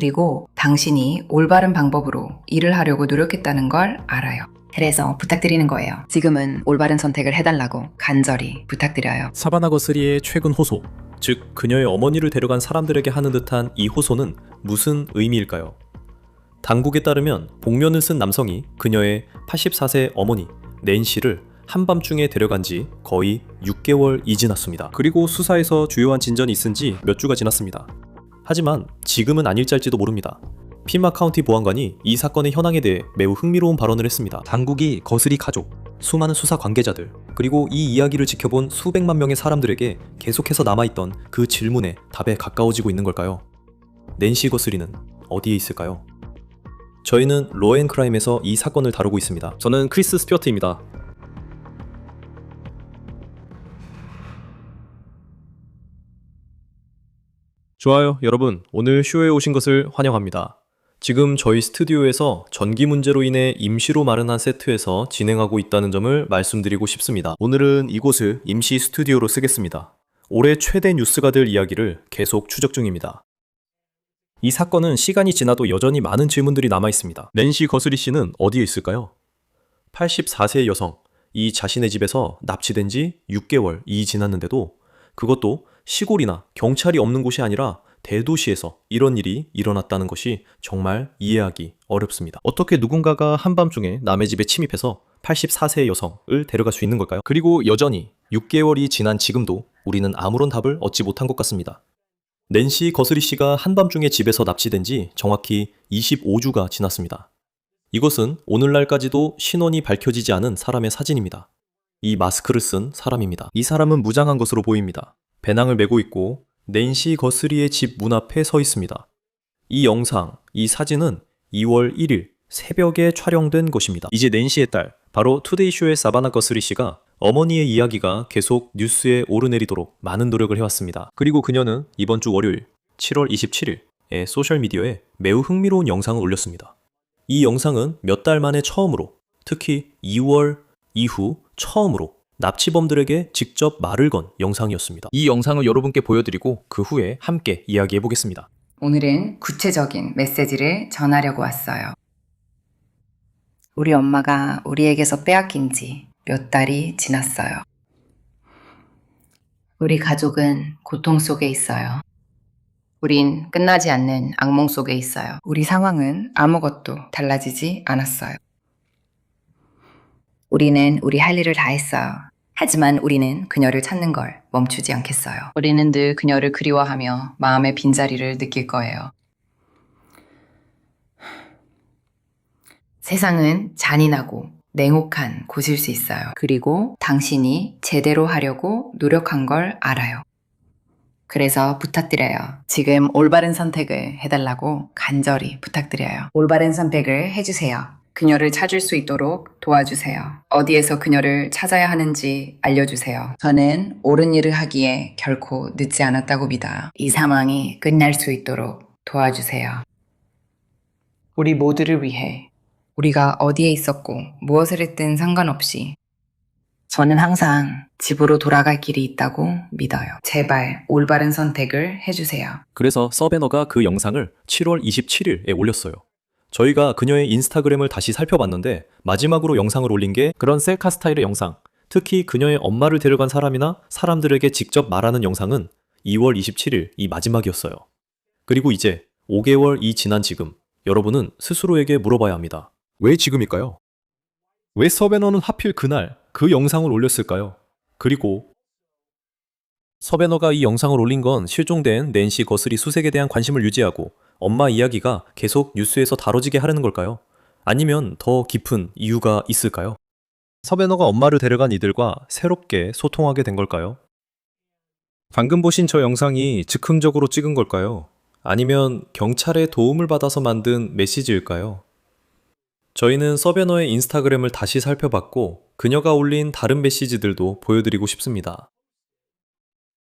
그리고 당신이 올바른 방법으로 일을 하려고 노력했다는 걸 알아요. 그래서 부탁드리는 거예요. 지금은 올바른 선택을 해달라고 간절히 부탁드려요. 사바나 거스리의 최근 호소, 즉 그녀의 어머니를 데려간 사람들에게 하는 듯한 이 호소는 무슨 의미일까요? 당국에 따르면 복면을 쓴 남성이 그녀의 84세 어머니 낸시를 한밤중에 데려간 지 거의 6개월이 지났습니다. 그리고 수사에서 주요한 진전이 있은 지 몇 주가 지났습니다. 하지만 지금은 아닐지도 모릅니다. 피마 카운티 보안관이 이 사건의 현황에 대해 매우 흥미로운 발언을 했습니다. 당국이 거스리 가족, 수많은 수사 관계자들, 그리고 이 이야기를 지켜본 수백만 명의 사람들에게 계속해서 남아있던 그 질문에 답에 가까워지고 있는 걸까요? 낸시 거스리는 어디에 있을까요? 저희는 로앤크라임에서 이 사건을 다루고 있습니다. 저는 크리스 스튜어트입니다. 좋아요, 여러분. 오늘 쇼에 오신 것을 환영합니다. 지금 저희 스튜디오에서 전기 문제로 인해 임시로 마련한 세트에서 진행하고 있다는 점을 말씀드리고 싶습니다. 오늘은 이곳을 임시 스튜디오로 쓰겠습니다. 올해 최대 뉴스가 될 이야기를 계속 추적 중입니다. 이 사건은 시간이 지나도 여전히 많은 질문들이 남아있습니다. 낸시 거스리 씨는 어디에 있을까요? 84세 여성, 이 자신의 집에서 납치된 지 6개월이 지났는데도 그것도 시골이나 경찰이 없는 곳이 아니라 대도시에서 이런 일이 일어났다는 것이 정말 이해하기 어렵습니다. 어떻게 누군가가 한밤중에 남의 집에 침입해서 84세 여성을 데려갈 수 있는 걸까요? 그리고 여전히 6개월이 지난 지금도 우리는 아무런 답을 얻지 못한 것 같습니다. 낸시 거스리 씨가 한밤중에 집에서 납치된 지 정확히 25주가 지났습니다. 이것은 오늘날까지도 신원이 밝혀지지 않은 사람의 사진입니다. 이 마스크를 쓴 사람입니다. 이 사람은 무장한 것으로 보입니다. 배낭을 메고 있고 낸시 거스리의 집 문 앞에 서 있습니다. 이 영상, 이 사진은 2월 1일 새벽에 촬영된 것입니다. 이제 낸시의 딸, 바로 투데이쇼의 사바나 거스리 씨가 어머니의 이야기가 계속 뉴스에 오르내리도록 많은 노력을 해왔습니다. 그리고 그녀는 이번 주 월요일 7월 27일에 소셜미디어에 매우 흥미로운 영상을 올렸습니다. 이 영상은 몇 달 만에 처음으로, 특히 2월 이후 처음으로 납치범들에게 직접 말을 건 영상이었습니다. 이 영상을 여러분께 보여드리고 그 후에 함께 이야기해보겠습니다. 오늘은 구체적인 메시지를 전하려고 왔어요. 우리 엄마가 우리에게서 빼앗긴 지 몇 달이 지났어요. 우리 가족은 고통 속에 있어요. 우린 끝나지 않는 악몽 속에 있어요. 우리 상황은 아무것도 달라지지 않았어요. 우리는 우리 할 일을 다 했어요. 하지만 우리는 그녀를 찾는 걸 멈추지 않겠어요. 우리는 늘 그녀를 그리워하며 마음의 빈자리를 느낄 거예요. 세상은 잔인하고 냉혹한 곳일 수 있어요. 그리고 당신이 제대로 하려고 노력한 걸 알아요. 그래서 부탁드려요. 지금 올바른 선택을 해달라고 간절히 부탁드려요. 올바른 선택을 해주세요. 그녀를 찾을 수 있도록 도와주세요. 어디에서 그녀를 찾아야 하는지 알려주세요. 저는 옳은 일을 하기에 결코 늦지 않았다고 믿어요. 이 상황이 끝날 수 있도록 도와주세요. 우리 모두를 위해 우리가 어디에 있었고 무엇을 했든 상관없이 저는 항상 집으로 돌아갈 길이 있다고 믿어요. 제발 올바른 선택을 해주세요. 그래서 서베너가 그 영상을 7월 27일에 올렸어요. 저희가 그녀의 인스타그램을 다시 살펴봤는데 마지막으로 영상을 올린 게 그런 셀카 스타일의 영상, 특히 그녀의 엄마를 데려간 사람이나 사람들에게 직접 말하는 영상은 2월 27일 이 마지막이었어요. 그리고 이제 5개월이 지난 지금 여러분은 스스로에게 물어봐야 합니다. 왜 지금일까요? 왜 서베너는 하필 그날 그 영상을 올렸을까요? 그리고 서베너가 이 영상을 올린 건 실종된 낸시 거스리 수색에 대한 관심을 유지하고 엄마 이야기가 계속 뉴스에서 다뤄지게 하려는 걸까요? 아니면 더 깊은 이유가 있을까요? 서베너가 엄마를 데려간 이들과 새롭게 소통하게 된 걸까요? 방금 보신 저 영상이 즉흥적으로 찍은 걸까요? 아니면 경찰의 도움을 받아서 만든 메시지일까요? 저희는 서베너의 인스타그램을 다시 살펴봤고 그녀가 올린 다른 메시지들도 보여드리고 싶습니다.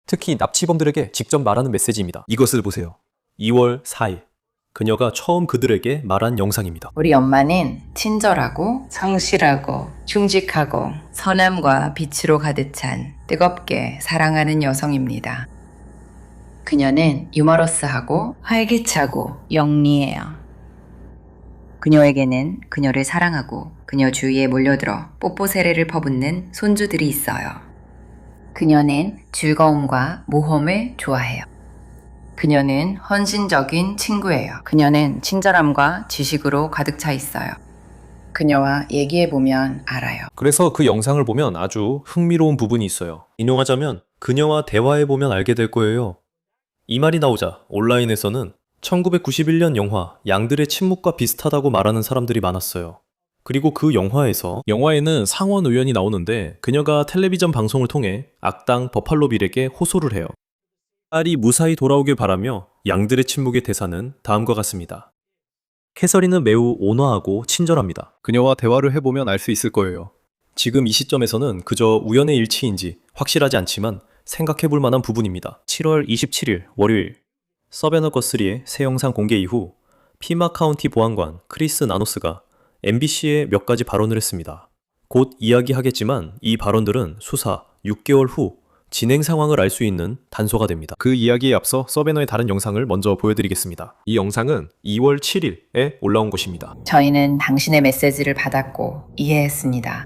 특히 납치범들에게 직접 말하는 메시지입니다. 이것을 보세요. 2월 4일 그녀가 처음 그들에게 말한 영상입니다. 우리 엄마는 친절하고 성실하고 충직하고 선함과 빛으로 가득 찬 뜨겁게 사랑하는 여성입니다. 그녀는 유머러스하고 활기차고 영리해요. 그녀에게는 그녀를 사랑하고 그녀 주위에 몰려들어 뽀뽀 세례를 퍼붓는 손주들이 있어요. 그녀는 즐거움과 모험을 좋아해요. 그녀는 헌신적인 친구예요. 그녀는 친절함과 지식으로 가득 차 있어요. 그녀와 얘기해보면 알아요. 그래서 그 영상을 보면 아주 흥미로운 부분이 있어요. 인용하자면 그녀와 대화해보면 알게 될 거예요. 이 말이 나오자 온라인에서는 1991년 영화 양들의 침묵과 비슷하다고 말하는 사람들이 많았어요. 그리고 그 영화에는 상원 의원이 나오는데 그녀가 텔레비전 방송을 통해 악당 버팔로 빌에게 호소를 해요. 딸이 무사히 돌아오길 바라며 양들의 침묵의 대사는 다음과 같습니다. 캐서린은 매우 온화하고 친절합니다. 그녀와 대화를 해보면 알 수 있을 거예요. 지금 이 시점에서는 그저 우연의 일치인지 확실하지 않지만 생각해볼 만한 부분입니다. 7월 27일 월요일 서베너 거스리의 새 영상 공개 이후 피마 카운티 보안관 크리스 나노스가 MBC에 몇 가지 발언을 했습니다. 곧 이야기하겠지만 이 발언들은 수사 6개월 후 진행 상황을 알 수 있는 단서가 됩니다. 그 이야기에 앞서 서베너의 다른 영상을 먼저 보여드리겠습니다. 이 영상은 2월 7일에 올라온 것입니다. 저희는 당신의 메시지를 받았고 이해했습니다.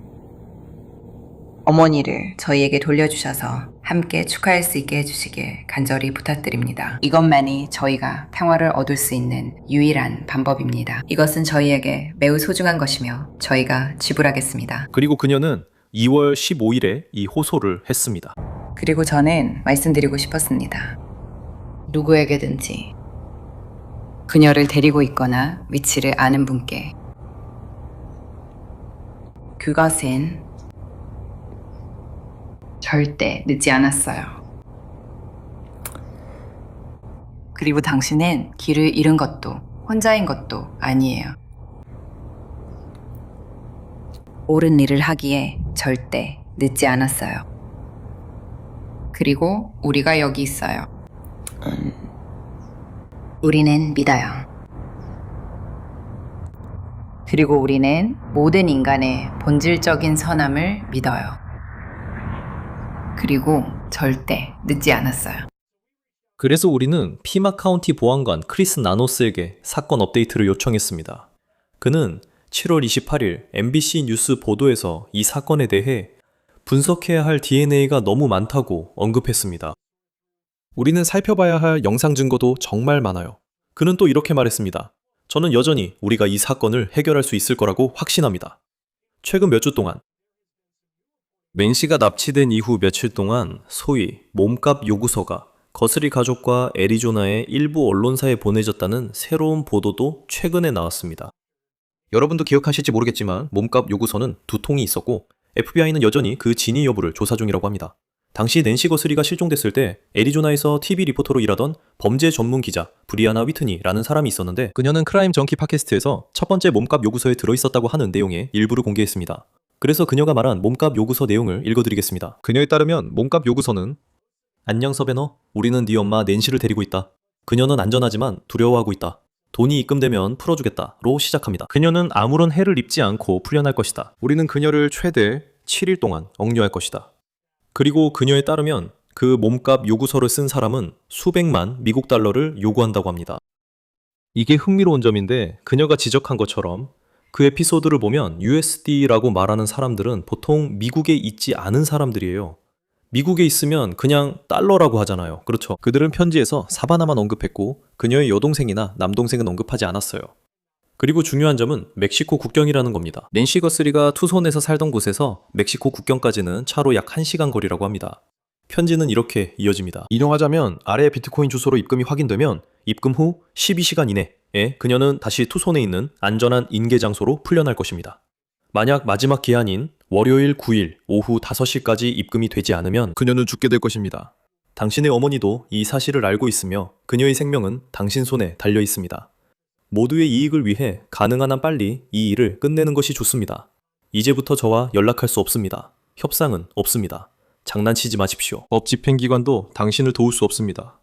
어머니를 저희에게 돌려주셔서 함께 축하할 수 있게 해주시길 간절히 부탁드립니다. 이것만이 저희가 평화를 얻을 수 있는 유일한 방법입니다. 이것은 저희에게 매우 소중한 것이며 저희가 지불하겠습니다. 그리고 그녀는 2월 15일에 이 호소를 했습니다. 그리고 저는 말씀드리고 싶었습니다. 누구에게든지 그녀를 데리고 있거나 위치를 아는 분께 그것은 절대 늦지 않았어요. 그리고 당신은 길을 잃은 것도 혼자인 것도 아니에요. 옳은 일을 하기에 절대 늦지 않았어요. 그리고 우리가 여기 있어요. 우리는 믿어요. 그리고 우리는 모든 인간의 본질적인 선함을 믿어요. 그리고 절대 늦지 않았어요. 그래서 우리는 피마 카운티 보안관 크리스 나노스에게 사건 업데이트를 요청했습니다. 그는 7월 28일 MBC 뉴스 보도에서 이 사건에 대해 분석해야 할 DNA가 너무 많다고 언급했습니다. 우리는 살펴봐야 할 영상 증거도 정말 많아요. 그는 또 이렇게 말했습니다. 저는 여전히 우리가 이 사건을 해결할 수 있을 거라고 확신합니다. 최근 몇 주 동안 맨씨가 납치된 이후 며칠 동안 소위 몸값 요구서가 거스리 가족과 애리조나의 일부 언론사에 보내졌다는 새로운 보도도 최근에 나왔습니다. 여러분도 기억하실지 모르겠지만 몸값 요구서는 2통이 있었고 FBI는 여전히 그 진위 여부를 조사 중이라고 합니다. 당시 낸시 거스리가 실종됐을 때 애리조나에서 TV 리포터로 일하던 범죄 전문 기자 브리아나 위트니라는 사람이 있었는데 그녀는 크라임 정키 팟캐스트에서 첫 번째 몸값 요구서에 들어있었다고 하는 내용의 일부를 공개했습니다. 그래서 그녀가 말한 몸값 요구서 내용을 읽어드리겠습니다. 그녀에 따르면 몸값 요구서는 안녕 서베너, 우리는 네 엄마 낸시를 데리고 있다. 그녀는 안전하지만 두려워하고 있다. 돈이 입금되면 풀어주겠다로 시작합니다. 그녀는 아무런 해를 입지 않고 풀려날 것이다. 우리는 그녀를 최대 7일 동안 억류할 것이다. 그리고 그녀에 따르면 그 몸값 요구서를 쓴 사람은 수백만 미국 달러를 요구한다고 합니다. 이게 흥미로운 점인데 그녀가 지적한 것처럼 그 에피소드를 보면 USD라고 말하는 사람들은 보통 미국에 있지 않은 사람들이에요. 미국에 있으면 그냥 달러라고 하잖아요. 그렇죠. 그들은 편지에서 사바나만 언급했고 그녀의 여동생이나 남동생은 언급하지 않았어요. 그리고 중요한 점은 멕시코 국경이라는 겁니다. 낸시 거스리가 투손에서 살던 곳에서 멕시코 국경까지는 차로 약 1시간 거리라고 합니다. 편지는 이렇게 이어집니다. 인용하자면 아래 비트코인 주소로 입금이 확인되면 입금 후 12시간 이내에 그녀는 다시 투손에 있는 안전한 인계 장소로 풀려날 것입니다. 만약 마지막 기한인 월요일 9일 오후 5시까지 입금이 되지 않으면 그녀는 죽게 될 것입니다. 당신의 어머니도 이 사실을 알고 있으며 그녀의 생명은 당신 손에 달려 있습니다. 모두의 이익을 위해 가능한 한 빨리 이 일을 끝내는 것이 좋습니다. 이제부터 저와 연락할 수 없습니다. 협상은 없습니다. 장난치지 마십시오. 법 집행기관도 당신을 도울 수 없습니다.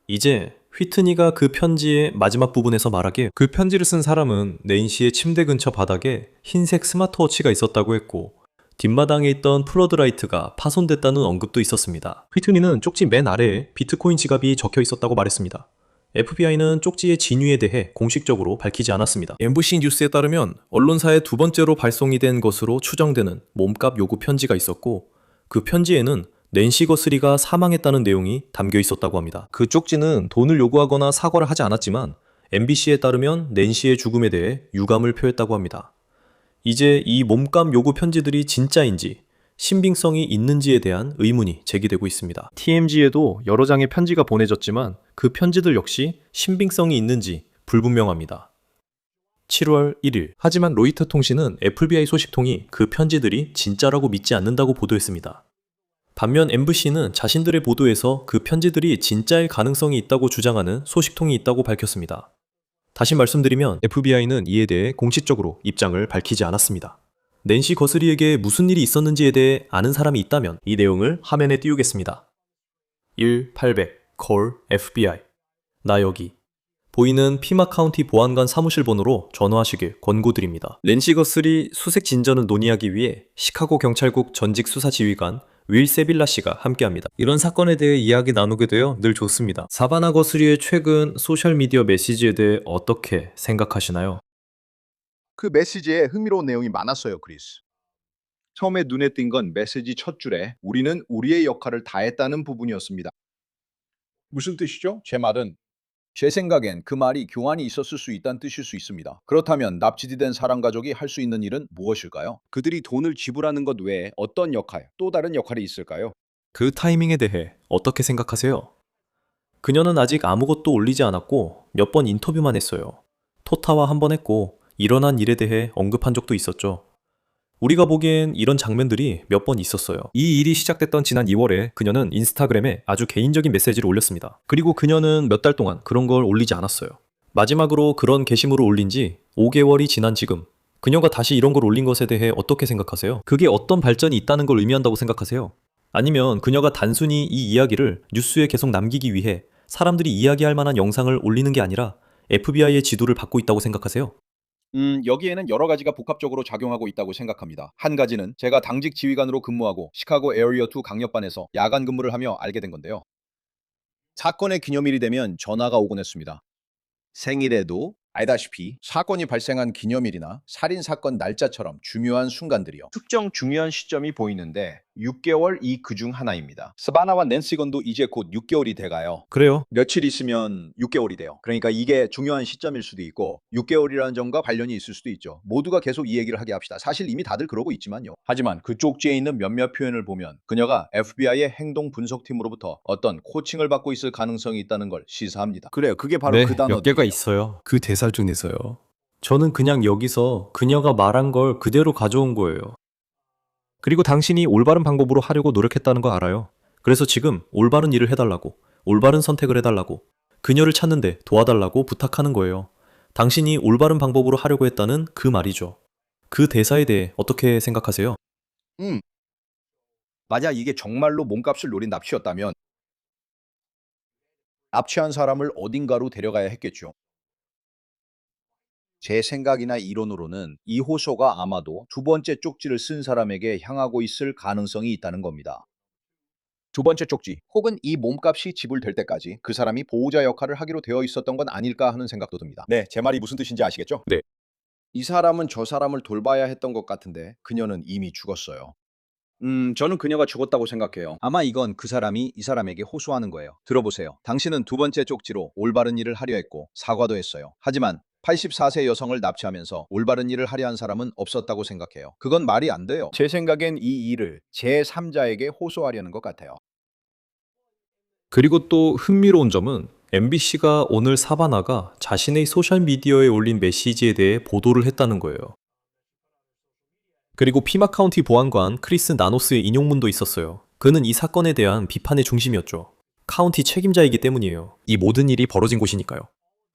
이제 휘트니가 그 편지의 마지막 부분에서 말하길 그 편지를 쓴 사람은 낸시의 침대 근처 바닥에 흰색 스마트워치가 있었다고 했고 뒷마당에 있던 플러드라이트가 파손됐다는 언급도 있었습니다. 휘트니는 쪽지 맨 아래에 비트코인 지갑이 적혀 있었다고 말했습니다. FBI는 쪽지의 진위에 대해 공식적으로 밝히지 않았습니다. MBC 뉴스에 따르면 언론사에 두 번째로 발송이 된 것으로 추정되는 몸값 요구 편지가 있었고, 그 편지에는 낸시 거스리가 사망했다는 내용이 담겨 있었다고 합니다. 그 쪽지는 돈을 요구하거나 사과를 하지 않았지만 MBC에 따르면 낸시의 죽음에 대해 유감을 표했다고 합니다. 이제 이 몸값 요구 편지들이 진짜인지 신빙성이 있는지에 대한 의문이 제기되고 있습니다. TMZ에도 여러 장의 편지가 보내졌지만 그 편지들 역시 신빙성이 있는지 불분명합니다. 7월 1일. 하지만 로이터 통신은 FBI 소식통이 그 편지들이 진짜라고 믿지 않는다고 보도했습니다. 반면 MBC는 자신들의 보도에서 그 편지들이 진짜일 가능성이 있다고 주장하는 소식통이 있다고 밝혔습니다. 다시 말씀드리면 FBI는 이에 대해 공식적으로 입장을 밝히지 않았습니다. 낸시 거스리에게 무슨 일이 있었는지에 대해 아는 사람이 있다면 이 내용을 화면에 띄우겠습니다. 1800 call FBI. 나 여기. 보이는 피마 카운티 보안관 사무실 번호로 전화하시길 권고드립니다. 낸시 거스리 수색 진전을 논의하기 위해 시카고 경찰국 전직 수사 지휘관 윌 세빌라 씨가 함께합니다. 이런 사건에 대해 이야기 나누게 되어 늘 좋습니다. 사바나 거스리의 최근 소셜미디어 메시지에 대해 어떻게 생각하시나요? 그 메시지에 흥미로운 내용이 많았어요, 크리스. 처음에 눈에 띈 건 메시지 첫 줄에 우리는 우리의 역할을 다했다는 부분이었습니다. 무슨 뜻이죠? 제 말은 제 생각엔 그 말이 교환이 있었을 수 있다는 뜻일 수 있습니다. 그렇다면 납치된 사람 가족이 할 수 있는 일은 무엇일까요? 그들이 돈을 지불하는 것 외에 어떤 역할, 또 다른 역할이 있을까요? 그 타이밍에 대해 어떻게 생각하세요? 그녀는 아직 아무것도 올리지 않았고 몇 번 인터뷰만 했어요. 토타와 한 번 했고 일어난 일에 대해 언급한 적도 있었죠. 우리가 보기엔 이런 장면들이 몇 번 있었어요. 이 일이 시작됐던 지난 2월에 그녀는 인스타그램에 아주 개인적인 메시지를 올렸습니다. 그리고 그녀는 몇 달 동안 그런 걸 올리지 않았어요. 마지막으로 그런 게시물을 올린 지 5개월이 지난 지금 그녀가 다시 이런 걸 올린 것에 대해 어떻게 생각하세요? 그게 어떤 발전이 있다는 걸 의미한다고 생각하세요? 아니면 그녀가 단순히 이 이야기를 뉴스에 계속 남기기 위해 사람들이 이야기할 만한 영상을 올리는 게 아니라 FBI의 지도를 받고 있다고 생각하세요? 여기에는 여러 가지가 복합적으로 작용하고 있다고 생각합니다. 한 가지는 제가 당직 지휘관으로 근무하고 시카고 에어리어 2 강력반에서 야간 근무를 하며 알게 된 건데요. 사건의 기념일이 되면 전화가 오곤 했습니다. 생일에도 알다시피 사건이 발생한 기념일이나 살인사건 날짜처럼 중요한 순간들이요. 특정 중요한 시점이 보이는데 6개월 그중 하나입니다. 스바나와 낸시 건도 이제 곧 6개월이 돼가요. 그래요. 며칠 있으면 6개월이 돼요. 그러니까 이게 중요한 시점일 수도 있고 6개월이라는 점과 관련이 있을 수도 있죠. 모두가 계속 이 얘기를 하게 합시다. 사실 이미 다들 그러고 있지만요. 하지만 그 쪽지에 있는 몇몇 표현을 보면 그녀가 FBI의 행동 분석팀으로부터 어떤 코칭을 받고 있을 가능성이 있다는 걸 시사합니다. 그래요. 그게 바로 네, 그 단어들이에요. 몇 개가 있어요. 그 대사 중에서요. 저는 그냥 여기서 그녀가 말한 걸 그대로 가져온 거예요. 그리고 당신이 올바른 방법으로 하려고 노력했다는 거 알아요. 그래서 지금 올바른 일을 해달라고, 올바른 선택을 해달라고, 그녀를 찾는데 도와달라고 부탁하는 거예요. 당신이 올바른 방법으로 하려고 했다는 그 말이죠. 그 대사에 대해 어떻게 생각하세요? 만약 이게 정말로 몸값을 노린 납치였다면 납치한 사람을 어딘가로 데려가야 했겠죠. 제 생각이나 이론으로는 이 호소가 아마도 두 번째 쪽지를 쓴 사람에게 향하고 있을 가능성이 있다는 겁니다. 두 번째 쪽지 혹은 이 몸값이 지불될 때까지 그 사람이 보호자 역할을 하기로 되어 있었던 건 아닐까 하는 생각도 듭니다. 네, 제 말이 무슨 뜻인지 아시겠죠? 네. 이 사람은 저 사람을 돌봐야 했던 것 같은데 그녀는 이미 죽었어요. 저는 그녀가 죽었다고 생각해요. 아마 이건 그 사람이 이 사람에게 호소하는 거예요. 들어보세요. 당신은 두 번째 쪽지로 올바른 일을 하려 했고 사과도 했어요. 하지만 84세 여성을 납치하면서 올바른 일을 하려 한 사람은 없었다고 생각해요. 그건 말이 안 돼요. 제 생각엔 이 일을 제3자에게 호소하려는 것 같아요. 그리고 또 흥미로운 점은 MBC가 오늘 사바나가 자신의 소셜미디어에 올린 메시지에 대해 보도를 했다는 거예요. 그리고 피마 카운티 보안관 크리스 나노스의 인용문도 있었어요. 그는 이 사건에 대한 비판의 중심이었죠. 카운티 책임자이기 때문이에요. 이 모든 일이 벌어진 곳이니까요.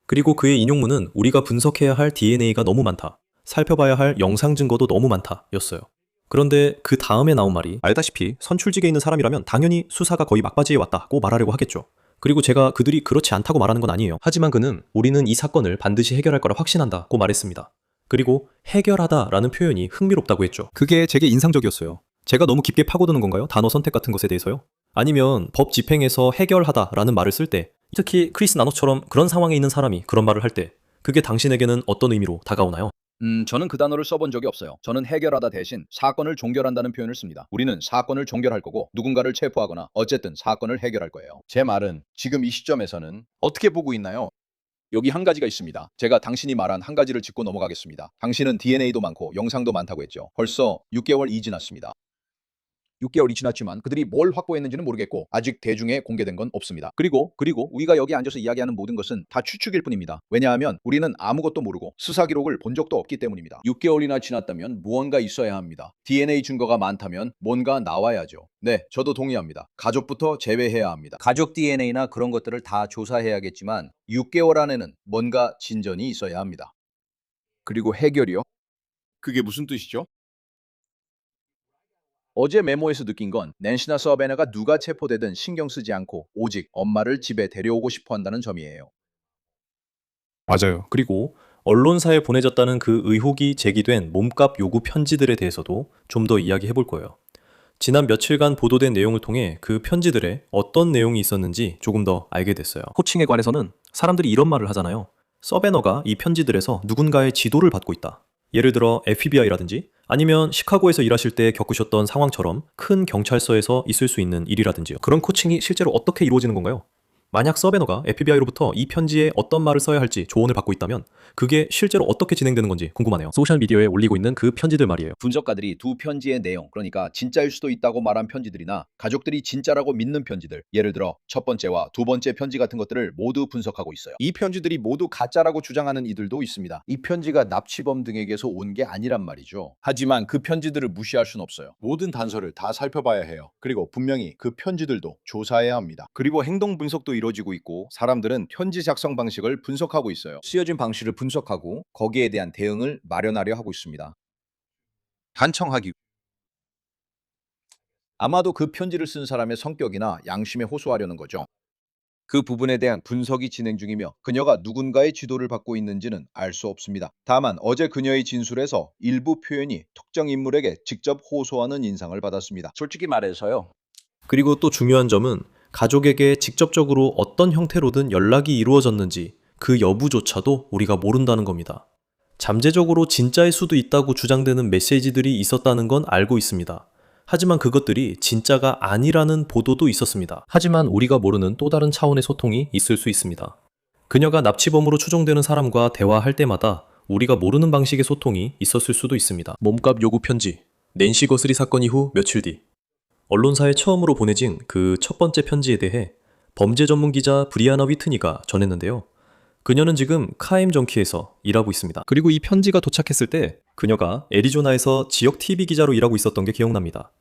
그리고 그의 인용문은 우리가 분석해야 할 DNA가 너무 많다. 살펴봐야 할 영상 증거도 너무 많다. 였어요. 그런데 그 다음에 나온 말이 알다시피 선출직에 있는 사람이라면 당연히 수사가 거의 막바지에 왔다고 말하려고 하겠죠. 그리고 제가 그들이 그렇지 않다고 말하는 건 아니에요. 하지만 그는 우리는 이 사건을 반드시 해결할 거라 확신한다고 말했습니다. 그리고 해결하다라는 표현이 흥미롭다고 했죠. 그게 제게 인상적이었어요. 제가 너무 깊게 파고드는 건가요? 단어 선택 같은 것에 대해서요? 아니면 법 집행에서 해결하다라는 말을 쓸 때, 특히 크리스 나노처럼 그런 상황에 있는 사람이 그런 말을 할 때 그게 당신에게는 어떤 의미로 다가오나요? 저는 그 단어를 써본 적이 없어요. 저는 해결하다 대신 사건을 종결한다는 표현을 씁니다. 우리는 사건을 종결할 거고 누군가를 체포하거나 어쨌든 사건을 해결할 거예요. 제 말은 지금 이 시점에서는 어떻게 보고 있나요? 여기 한 가지가 있습니다. 제가 당신이 말한 한 가지를 짚고 넘어가겠습니다. 당신은 DNA도 많고 영상도 많다고 했죠. 벌써 6개월이 지났습니다. 6개월이 지났지만 그들이 뭘 확보했는지는 모르겠고 아직 대중에 공개된 건 없습니다. 그리고 우리가 여기 앉아서 이야기하는 모든 것은 다 추측일 뿐입니다. 왜냐하면 우리는 아무것도 모르고 수사 기록을 본 적도 없기 때문입니다. 6개월이나 지났다면 무언가 있어야 합니다. DNA 증거가 많다면 뭔가 나와야죠. 네, 저도 동의합니다. 가족부터 제외해야 합니다. 가족 DNA나 그런 것들을 다 조사해야겠지만 6개월 안에는 뭔가 진전이 있어야 합니다. 그리고 해결이요? 그게 무슨 뜻이죠? 어제 메모에서 느낀 건 낸시나 서베나가 누가 체포되든 신경 쓰지 않고 오직 엄마를 집에 데려오고 싶어 한다는 점이에요. 맞아요. 그리고 언론사에 보내졌다는 그 의혹이 제기된 몸값 요구 편지들에 대해서도 좀 더 이야기해 볼 거예요. 지난 며칠간 보도된 내용을 통해 그 편지들에 어떤 내용이 있었는지 조금 더 알게 됐어요. 코칭에 관해서는 사람들이 이런 말을 하잖아요. 서베너가 이 편지들에서 누군가의 지도를 받고 있다. 예를 들어 FBI라든지 아니면 시카고에서 일하실 때 겪으셨던 상황처럼 큰 경찰서에서 있을 수 있는 일이라든지요. 그런 코칭이 실제로 어떻게 이루어지는 건가요? 만약 서베너가 FBI로부터 이 편지에 어떤 말을 써야 할지 조언을 받고 있다면 그게 실제로 어떻게 진행되는 건지 궁금하네요. 소셜미디어에 올리고 있는 그 편지들 말이에요. 분석가들이 두 편지의 내용, 그러니까 진짜일 수도 있다고 말한 편지들이나 가족들이 진짜라고 믿는 편지들, 예를 들어 첫 번째와 두 번째 편지 같은 것들을 모두 분석하고 있어요. 이 편지들이 모두 가짜라고 주장하는 이들도 있습니다. 이 편지가 납치범 등에게서 온 게 아니란 말이죠. 하지만 그 편지들을 무시할 순 없어요. 모든 단서를 다 살펴봐야 해요. 그리고 분명히 그 편지들도 조사해야 합니다. 그리고 행동 분석도 이루어지고 있고 사람들은 편지 작성 방식을 분석하고 있어요. 쓰여진 방식을 분석하고 거기에 대한 대응을 마련하려 하고 있습니다. 간청하기. 아마도 그 편지를 쓴 사람의 성격이나 양심에 호소하려는 거죠. 그 부분에 대한 분석이 진행 중이며 그녀가 누군가의 지도를 받고 있는지는 알 수 없습니다. 다만 어제 그녀의 진술에서 일부 표현이 특정 인물에게 직접 호소하는 인상을 받았습니다. 솔직히 말해서요. 그리고 또 중요한 점은 가족에게 직접적으로 어떤 형태로든 연락이 이루어졌는지 그 여부조차도 우리가 모른다는 겁니다. 잠재적으로 진짜일 수도 있다고 주장되는 메시지들이 있었다는 건 알고 있습니다. 하지만 그것들이 진짜가 아니라는 보도도 있었습니다. 하지만 우리가 모르는 또 다른 차원의 소통이 있을 수 있습니다. 그녀가 납치범으로 추정되는 사람과 대화할 때마다 우리가 모르는 방식의 소통이 있었을 수도 있습니다. 몸값 요구 편지, 낸시 거스리 사건 이후 며칠 뒤 언론사에 처음으로 보내진 그 첫 번째 편지에 대해 범죄 전문 기자 브리아나 위트니가 전했는데요. 그녀는 지금 카임 정키에서 일하고 있습니다. 그리고 이 편지가 도착했을 때 그녀가 애리조나에서 지역 TV 기자로 일하고 있었던 게 기억납니다.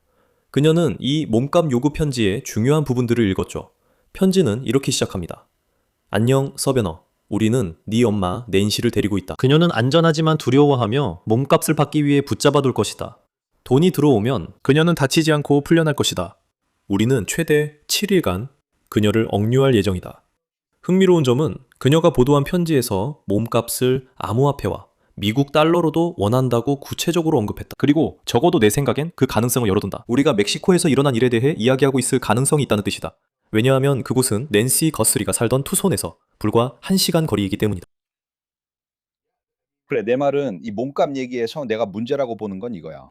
그녀는 이 몸값 요구 편지의 중요한 부분들을 읽었죠. 편지는 이렇게 시작합니다. 안녕 서베너. 우리는 네 엄마 낸시를 데리고 있다. 그녀는 안전하지만 두려워하며 몸값을 받기 위해 붙잡아둘 것이다. 돈이 들어오면 그녀는 다치지 않고 풀려날 것이다. 우리는 최대 7일간 그녀를 억류할 예정이다. 흥미로운 점은 그녀가 보도한 편지에서 몸값을 암호화폐와 미국 달러로도 원한다고 구체적으로 언급했다. 그리고 적어도 내 생각엔 그 가능성을 열어둔다. 우리가 멕시코에서 일어난 일에 대해 이야기하고 있을 가능성이 있다는 뜻이다. 왜냐하면 그곳은 낸시 거스리가 살던 투손에서 불과 1시간 거리이기 때문이다. 그래, 내 말은 이 몸값 얘기에서 내가 문제라고 보는 건 이거야.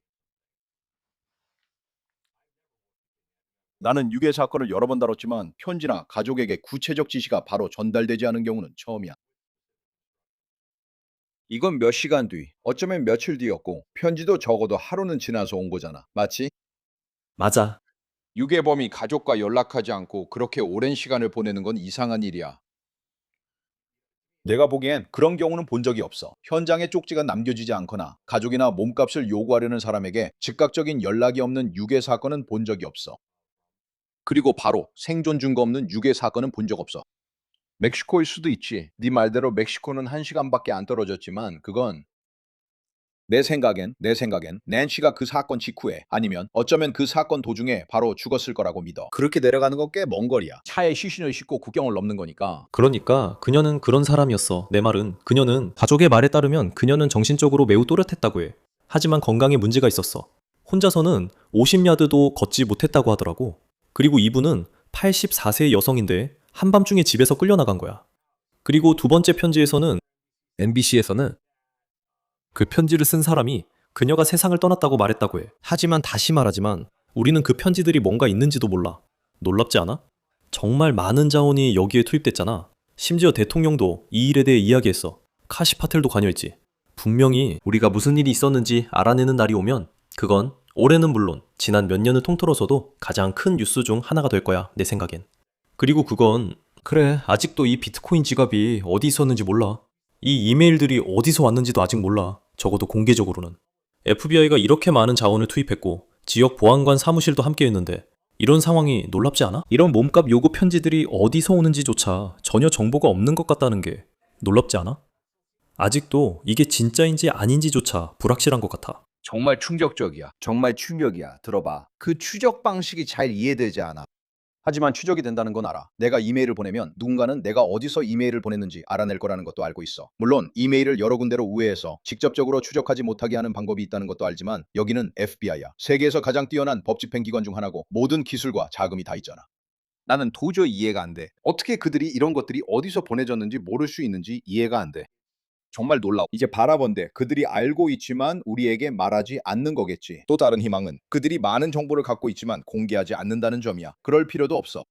나는 유괴 사건을 여러 번 다뤘지만 편지나 가족에게 구체적 지시가 바로 전달되지 않은 경우는 처음이야. 이건 몇 시간 뒤, 어쩌면 며칠 뒤였고 편지도 적어도 하루는 지나서 온 거잖아. 맞지? 맞아. 유괴범이 가족과 연락하지 않고 그렇게 오랜 시간을 보내는 건 이상한 일이야. 내가 보기엔 그런 경우는 본 적이 없어. 현장에 쪽지가 남겨지지 않거나 가족이나 몸값을 요구하려는 사람에게 즉각적인 연락이 없는 유괴 사건은 본 적이 없어. 그리고 바로 생존 증거 없는 유괴 사건은 본 적 없어. 멕시코일 수도 있지. 네 말대로 멕시코는 1시간밖에 안 떨어졌지만 그건 내 생각엔 낸시가 그 사건 직후에 아니면 어쩌면 그 사건 도중에 바로 죽었을 거라고 믿어. 그렇게 내려가는 거 꽤 먼 거리야. 차에 시신을 싣고 국경을 넘는 거니까. 그러니까 그녀는 그런 사람이었어. 내 말은 그녀는 가족의 말에 따르면 그녀는 정신적으로 매우 또렷했다고 해. 하지만 건강에 문제가 있었어. 혼자서는 50야드도 걷지 못했다고 하더라고. 그리고 이분은 84세 여성인데 한밤중에 집에서 끌려나간 거야. 그리고 두 번째 편지에서는 NBC에서는 그 편지를 쓴 사람이 그녀가 세상을 떠났다고 말했다고 해. 하지만 다시 말하지만 우리는 그 편지들이 뭔가 있는지도 몰라. 놀랍지 않아? 정말 많은 자원이 여기에 투입됐잖아. 심지어 대통령도 이 일에 대해 이야기했어. 카시 파텔도 관여했지. 분명히 우리가 무슨 일이 있었는지 알아내는 날이 오면 그건 올해는 물론 지난 몇 년을 통틀어서도 가장 큰 뉴스 중 하나가 될 거야, 내 생각엔. 그리고 그건 그래, 아직도 이 비트코인 지갑이 어디 있었는지 몰라. 이 이메일들이 어디서 왔는지도 아직 몰라. 적어도 공개적으로는. FBI가 이렇게 많은 자원을 투입했고 지역 보안관 사무실도 함께 했는데 이런 상황이 놀랍지 않아? 이런 몸값 요구 편지들이 어디서 오는지조차 전혀 정보가 없는 것 같다는 게 놀랍지 않아? 아직도 이게 진짜인지 아닌지조차 불확실한 것 같아. 정말 충격적이야. 정말 충격이야. 들어봐. 그 추적 방식이 잘 이해되지 않아. 하지만 추적이 된다는 건 알아. 내가 이메일을 보내면 누군가는 내가 어디서 이메일을 보냈는지 알아낼 거라는 것도 알고 있어. 물론 이메일을 여러 군데로 우회해서 직접적으로 추적하지 못하게 하는 방법이 있다는 것도 알지만 여기는 FBI야. 세계에서 가장 뛰어난 법 집행기관 중 하나고 모든 기술과 자금이 다 있잖아. 나는 도저히 이해가 안 돼. 어떻게 그들이 이런 것들이 어디서 보내졌는지 모를 수 있는지 이해가 안 돼. 정말 놀라워. 이제 바라본데 그들이 알고 있지만 우리에게 말하지 않는 거겠지. 또 다른 희망은 그들이 많은 정보를 갖고 있지만 공개하지 않는다는 점이야. 그럴 필요도 없어.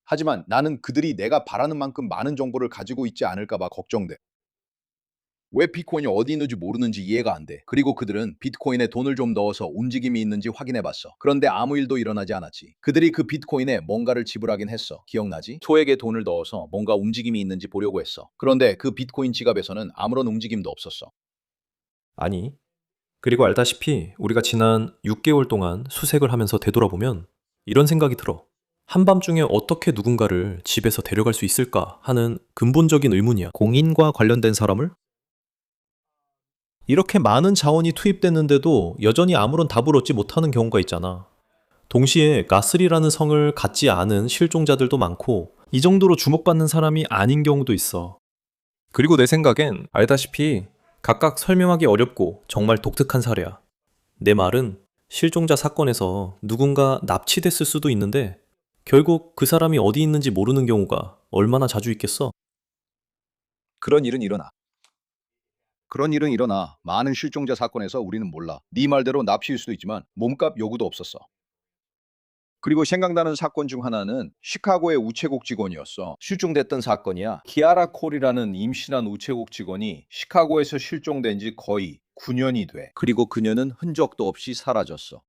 하지만 나는 그들이 내가 바라는 만큼 많은 정보를 가지고 있지 않을까 봐 걱정돼. 왜 비트코인이 어디 있는지 모르는지 이해가 안 돼. 그리고 그들은 비트코인에 돈을 좀 넣어서 움직임이 있는지 확인해 봤어. 그런데 아무 일도 일어나지 않았지. 그들이 그 비트코인에 뭔가를 지불하긴 했어. 기억나지? 소액의 돈을 넣어서 뭔가 움직임이 있는지 보려고 했어. 그런데 그 비트코인 지갑에서는 아무런 움직임도 없었어. 아니. 그리고 알다시피 우리가 지난 6개월 동안 수색을 하면서 되돌아보면 이런 생각이 들어. 한밤중에 어떻게 누군가를 집에서 데려갈 수 있을까 하는 근본적인 의문이야. 공인과 관련된 사람을? 이렇게 많은 자원이 투입됐는데도 여전히 아무런 답을 얻지 못하는 경우가 있잖아. 동시에 가스리라는 성을 갖지 않은 실종자들도 많고 이 정도로 주목받는 사람이 아닌 경우도 있어. 그리고 내 생각엔 알다시피 각각 설명하기 어렵고 정말 독특한 사례야. 내 말은 실종자 사건에서 누군가 납치됐을 수도 있는데 결국 그 사람이 어디 있는지 모르는 경우가 얼마나 자주 있겠어? 그런 일은 일어나. 많은 실종자 사건에서 우리는 몰라. 네 말대로 납치일 수도 있지만 몸값 요구도 없었어. 그리고 생각나는 사건 중 하나는 시카고의 우체국 직원이었어. 실종됐던 사건이야. 키아라 콜이라는 임신한 우체국 직원이 시카고에서 실종된 지 거의 9년이 돼. 그리고 그녀는 흔적도 없이 사라졌어.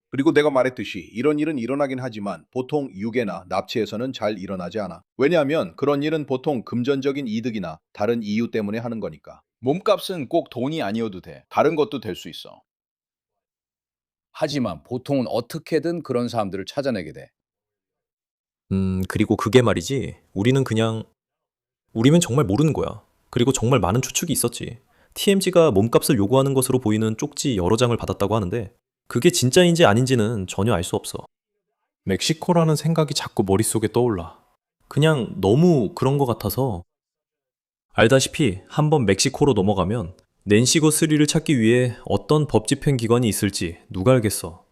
그리고 내가 말했듯이 이런 일은 일어나긴 하지만 보통 유괴나 납치에서는 잘 일어나지 않아. 왜냐하면 그런 일은 보통 금전적인 이득이나 다른 이유 때문에 하는 거니까. 몸값은 꼭 돈이 아니어도 돼. 다른 것도 될 수 있어. 하지만 보통은 어떻게든 그런 사람들을 찾아내게 돼. 그리고 그게 말이지. 우리는 정말 모르는 거야. 그리고 정말 많은 추측이 있었지. TMZ가 몸값을 요구하는 것으로 보이는 쪽지 여러 장을 받았다고 하는데 그게 진짜인지 아닌지는 전혀 알 수 없어. 멕시코라는 생각이 자꾸 머릿속에 떠올라. 그냥 너무 그런 것 같아서. 알다시피 한번 멕시코로 넘어가면 낸시고 3를 찾기 위해 어떤 법 집행 기관이 있을지 누가 알겠어.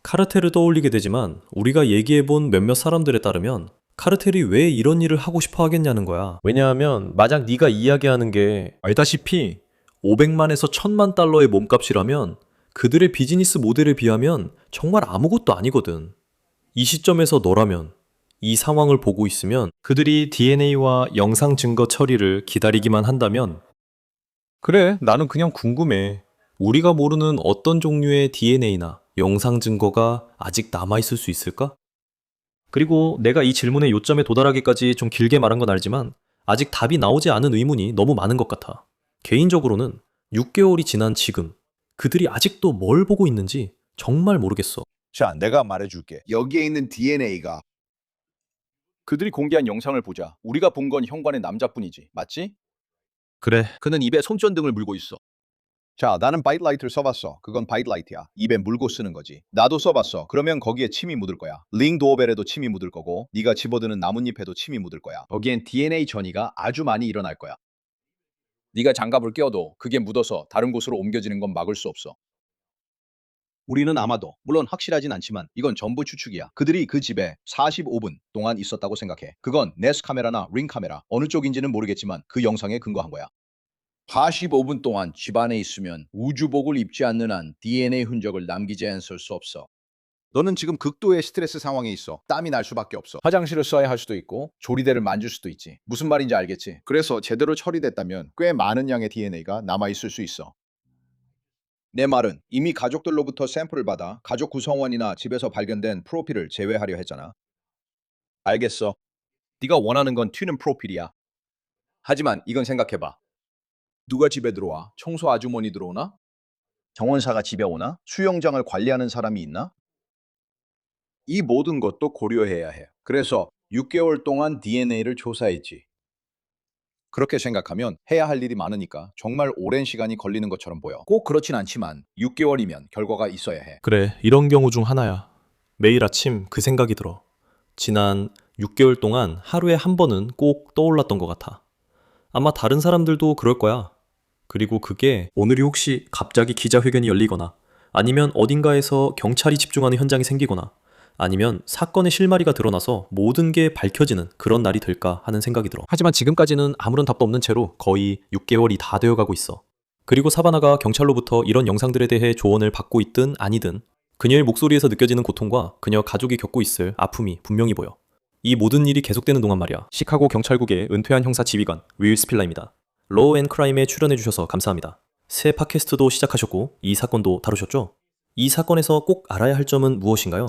카르텔을 떠올리게 되지만 우리가 얘기해본 몇몇 사람들에 따르면 카르텔이 왜 이런 일을 하고 싶어 하겠냐는 거야. 왜냐하면 만약 네가 이야기하는 게 알다시피 500만에서 1000만 달러의 몸값이라면 그들의 비즈니스 모델에 비하면 정말 아무것도 아니거든. 이 시점에서 너라면 이 상황을 보고 있으면 그들이 DNA와 영상 증거 처리를 기다리기만 한다면 그래, 나는 그냥 궁금해. 우리가 모르는 어떤 종류의 DNA나 영상 증거가 아직 남아있을 수 있을까? 그리고 내가 이 질문의 요점에 도달하기까지 좀 길게 말한 건 알지만 아직 답이 나오지 않은 의문이 너무 많은 것 같아. 개인적으로는 6개월이 지난 지금 그들이 아직도 뭘 보고 있는지 정말 모르겠어. 자, 내가 말해줄게. 여기에 있는 DNA가 그들이 공개한 영상을 보자. 우리가 본 건 현관의 남자뿐이지. 맞지? 그래. 그는 입에 손전등을 물고 있어. 자, 나는 바이트라이트를 써봤어. 그건 바이트라이트야. 입에 물고 쓰는 거지. 나도 써봤어. 그러면 거기에 침이 묻을 거야. 링 도어벨에도 침이 묻을 거고 네가 집어드는 나뭇잎에도 침이 묻을 거야. 거기엔 DNA 전이가 아주 많이 일어날 거야. 네가 장갑을 껴도 그게 묻어서 다른 곳으로 옮겨지는 건 막을 수 없어. 우리는 아마도, 물론 확실하진 않지만 이건 전부 추측이야. 그들이 그 집에 45분 동안 있었다고 생각해. 그건 네스 카메라나 링 카메라, 어느 쪽인지는 모르겠지만 그 영상에 근거한 거야. 45분 동안 집 안에 있으면 우주복을 입지 않는 한 DNA 흔적을 남기지 않을 수 없어. 너는 지금 극도의 스트레스 상황에 있어. 땀이 날 수밖에 없어. 화장실을 써야 할 수도 있고 조리대를 만질 수도 있지. 무슨 말인지 알겠지? 그래서 제대로 처리됐다면 꽤 많은 양의 DNA가 남아있을 수 있어. 내 말은 이미 가족들로부터 샘플을 받아 가족 구성원이나 집에서 발견된 프로필을 제외하려 했잖아. 알겠어. 네가 원하는 건 튀는 프로필이야. 하지만 이건 생각해봐. 누가 집에 들어와? 청소 아주머니 들어오나? 정원사가 집에 오나? 수영장을 관리하는 사람이 있나? 이 모든 것도 고려해야 해. 그래서 6개월 동안 DNA를 조사했지. 그렇게 생각하면 해야 할 일이 많으니까 정말 오랜 시간이 걸리는 것처럼 보여. 꼭 그렇진 않지만 6개월이면 결과가 있어야 해. 그래, 이런 경우 중 하나야. 매일 아침 그 생각이 들어. 지난 6개월 동안 하루에 한 번은 꼭 떠올랐던 것 같아. 아마 다른 사람들도 그럴 거야. 그리고 그게 오늘이 혹시 갑자기 기자회견이 열리거나 아니면 어딘가에서 경찰이 집중하는 현장이 생기거나 아니면 사건의 실마리가 드러나서 모든 게 밝혀지는 그런 날이 될까 하는 생각이 들어. 하지만 지금까지는 아무런 답도 없는 채로 거의 6개월이 다 되어가고 있어. 그리고 사바나가 경찰로부터 이런 영상들에 대해 조언을 받고 있든 아니든 그녀의 목소리에서 느껴지는 고통과 그녀 가족이 겪고 있을 아픔이 분명히 보여. 이 모든 일이 계속되는 동안 말이야. 시카고 경찰국의 은퇴한 형사 지휘관 윌 스필라입니다. 로우 앤 크라임에 출연해주셔서 감사합니다. 새 팟캐스트도 시작하셨고 이 사건도 다루셨죠? 이 사건에서 꼭 알아야 할 점은 무엇인가요?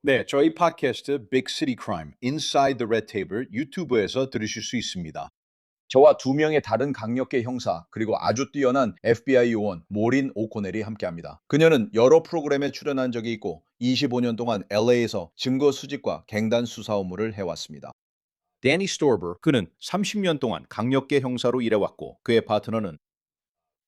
네, 저희 팟캐스트 Big City Crime, Inside the Red Tape을 유튜브에서 들으실 수 있습니다. 저와 두 명의 다른 강력계 형사 그리고 아주 뛰어난 FBI 요원 모린 오코넬이 함께합니다. 그녀는 여러 프로그램에 출연한 적이 있고 25년 동안 LA에서 증거 수집과 갱단 수사 업무를 해왔습니다. 데니 스토버, 그는 30년 동안 강력계 형사로 일해왔고 그의 파트너는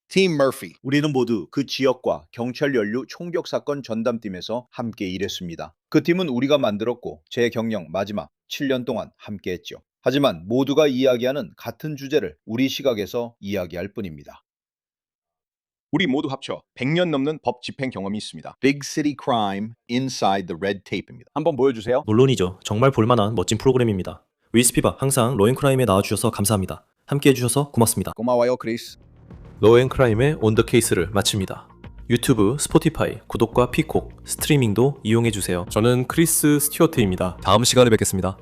팀 머피. 우리는 모두 그 지역과 경찰 연루 총격 사건 전담팀에서 함께 일했습니다. 그 팀은 우리가 만들었고 제 경력 마지막 7년 동안 함께했죠. 하지만 모두가 이야기하는 같은 주제를 우리 시각에서 이야기할 뿐입니다. 우리 모두 합쳐 100년 넘는 법 집행 경험이 있습니다. Big City Crime, Inside the Red Tape입니다. 한번 보여주세요. 물론이죠. 정말 볼만한 멋진 프로그램입니다. 윌스피바 항상 로앤크라임에 나와주셔서 감사합니다. 함께 해주셔서 고맙습니다. 고마워요, 크리스. 로앤크라임의 온더 케이스를 마칩니다. 유튜브, 스포티파이, 구독과 피콕, 스트리밍도 이용해주세요. 저는 크리스 스튜어트입니다. 다음 시간에 뵙겠습니다.